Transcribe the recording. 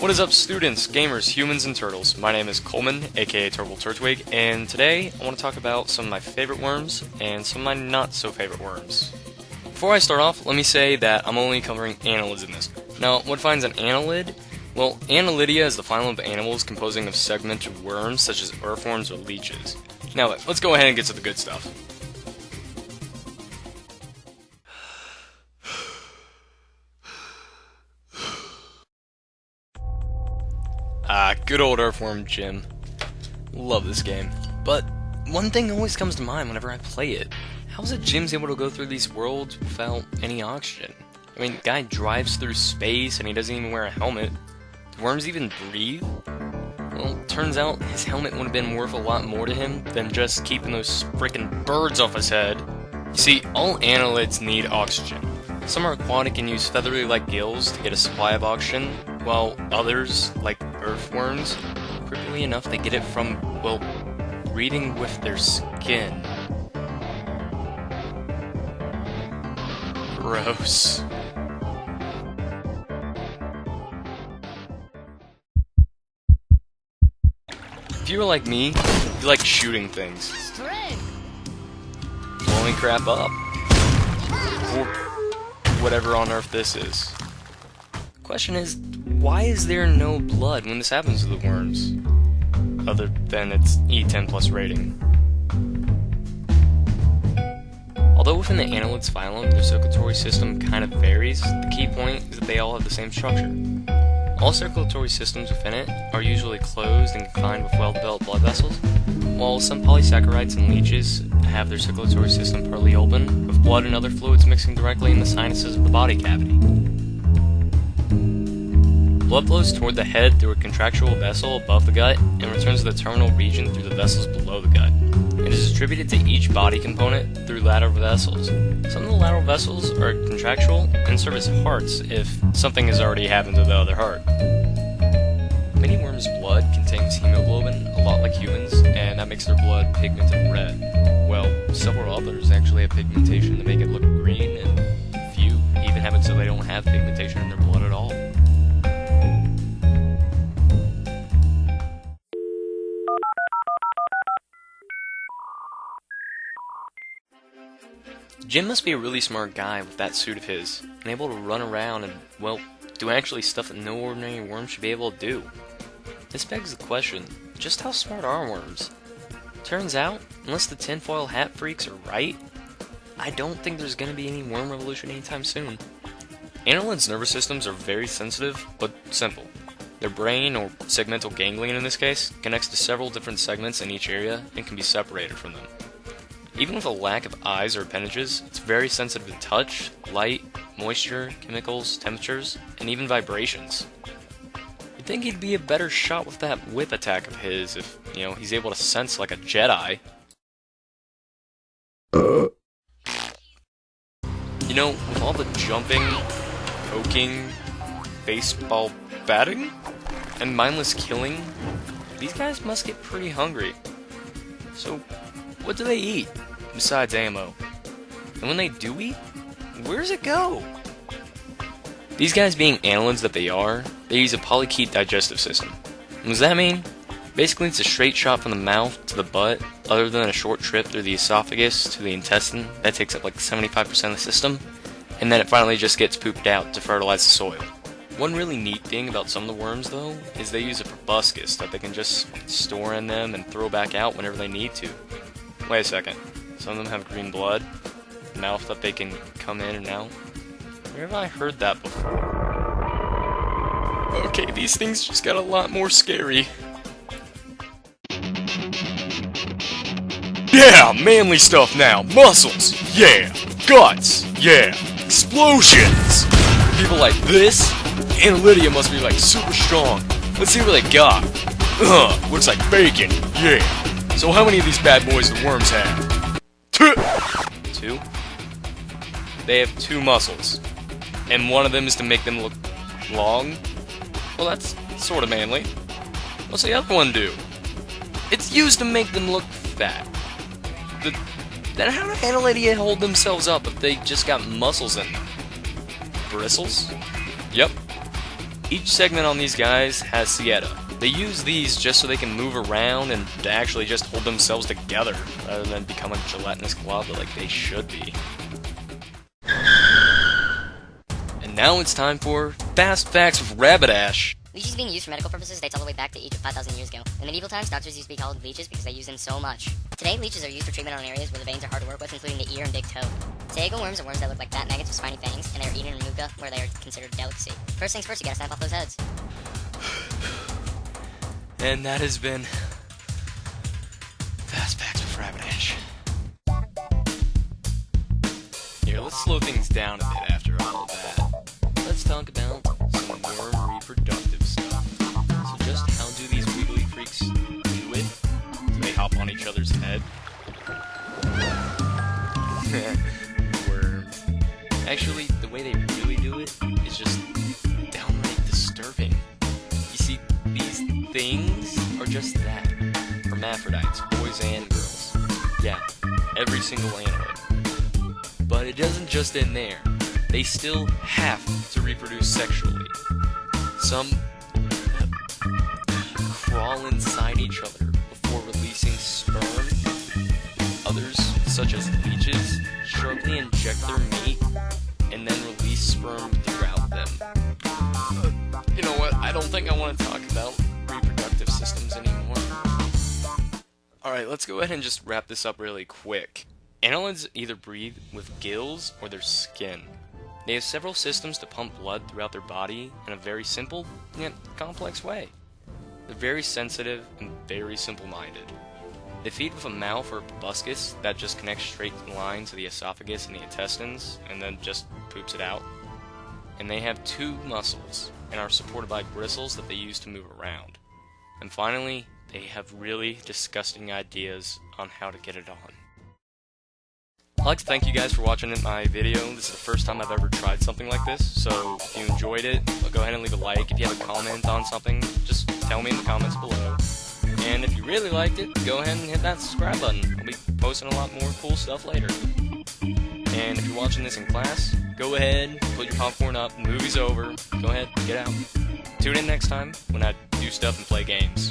What is up, students, gamers, humans, and turtles? My name is Coleman, aka turtwig, and today I want to talk about some of my favorite worms and some of my not-so-favorite worms. Before I start off, let me say that I'm only covering annelids in this. Now, what defines an annelid? Well, Annelidea is the phylum of animals composing of segmented worms such as earthworms or leeches. Now, let's go ahead and get to the good stuff. Good old Earthworm Jim. Love this game. But one thing always comes to mind whenever I play it. How is it Jim's able to go through these worlds without any oxygen? I mean, the guy drives through space and he doesn't even wear a helmet. Do worms even breathe? Well, turns out his helmet would have been worth a lot more to him than just keeping those frickin' birds off his head. You see, all annelids need oxygen. Some are aquatic and use feathery-like gills to get a supply of oxygen, while others, like earthworms, creepily enough, they get it from, well, breathing with their skin. Gross. If you were like me, you like shooting things. Blowing crap up. Or whatever on earth this is. The question is, why is there no blood when this happens to the worms? Other than its E10 plus rating. Although within the annelids phylum, their circulatory system kind of varies, the key point is that they all have the same structure. All circulatory systems within it are usually closed and confined with well-developed blood vessels, while some polysaccharides and leeches have their circulatory system partly open, with blood and other fluids mixing directly in the sinuses of the body cavity. Blood flows toward the head through a contractual vessel above the gut and returns to the terminal region through the vessels below the gut. It is distributed to each body component through lateral vessels. Some of the lateral vessels are contractual and serve as hearts if something has already happened to the other heart. Many worms' blood contains hemoglobin, a lot like humans, and that makes their blood pigmented red. Well, several others actually have pigmentation to make it look green, and a few even have it so they don't have pigmentation in their blood at all. Jim must be a really smart guy with that suit of his, and able to run around and, well, do actually stuff that no ordinary worm should be able to do. This begs the question, just how smart are worms? Turns out, unless the tinfoil hat freaks are right, I don't think there's going to be any worm revolution anytime soon. Annelids' nervous systems are very sensitive, but simple. Their brain, or segmental ganglion in this case, connects to several different segments in each area and can be separated from them. Even with a lack of eyes or appendages, it's very sensitive to touch, light, moisture, chemicals, temperatures, and even vibrations. You'd think he'd be a better shot with that whip attack of his if, he's able to sense like a Jedi. With all the jumping, poking, baseball batting, and mindless killing, these guys must get pretty hungry. So, what do they eat, besides ammo? And when they do eat, where does it go? These guys being annelids that they are, they use a polykete digestive system. And what does that mean? Basically, it's a straight shot from the mouth to the butt, other than a short trip through the esophagus to the intestine. That takes up like 75% of the system, and then it finally just gets pooped out to fertilize the soil. One really neat thing about some of the worms, though, is they use a proboscis that they can just store in them and throw back out whenever they need to. Wait a second, some of them have green blood? Mouth that they can come in and out? Where have I heard that before? Okay, these things just got a lot more scary. Yeah, manly stuff now. Muscles, yeah. Guts, yeah. Explosions! People like this? Annelidea must be like super strong. Let's see what they got. Looks like bacon, yeah. So how many of these bad boys do worms have? Two? They have 2 muscles. And one of them is to make them look long? Well, that's sort of manly. What's the other one do? It's used to make them look fat. Then how do Annelidea hold themselves up if they just got muscles in them? Bristles? Yep. Each segment on these guys has Sieta. They use these just so they can move around and to actually just hold themselves together, rather than become a gelatinous glob like they should be. And now it's time for Fast Facts with Rabbitash. Leeches being used for medical purposes dates all the way back to Egypt 5,000 years ago. In medieval times, doctors used to be called leeches because they used them so much. Today, leeches are used for treatment on areas where the veins are hard to work with, including the ear and big toe. Sago worms are worms that look like fat maggots with spiny fangs, and they are eaten in Muka, where they are considered a delicacy. First things first, you gotta snap off those heads. And that has been Fast Facts with Rabbitash. Here, let's slow things down a bit after all of that. Let's talk about some worm reproductive stuff. So just how do these wiggly freaks do it? Do they hop on each other's head? Worms. Actually, the way they really do it is just downright disturbing. You see, these things are just that. Hermaphrodites, boys and girls. Yeah, every single animal. But it doesn't just end there. They still have to reproduce sexually. Some crawl inside each other before releasing sperm. Others, such as leeches, sharply inject their mate and then release sperm throughout them. You know what? I don't think I want to talk about reproductive systems anymore. Alright, let's go ahead and just wrap this up really quick. Annelids either breathe with gills or their skin. They have several systems to pump blood throughout their body in a very simple, yet complex way. They're very sensitive and very simple-minded. They feed with a mouth or proboscis that just connects straight line to the esophagus and the intestines, and then just poops it out. And they have two muscles, and are supported by bristles that they use to move around. And finally, they have really disgusting ideas on how to get it on. I'd like to thank you guys for watching my video. This is the first time I've ever tried something like this, so if you enjoyed it, go ahead and leave a like. If you have a comment on something, just tell me in the comments below. And if you really liked it, go ahead and hit that subscribe button. I'll be posting a lot more cool stuff later. And if you're watching this in class, go ahead, put your popcorn up, the movie's over, go ahead, get out. Tune in next time when I do stuff and play games.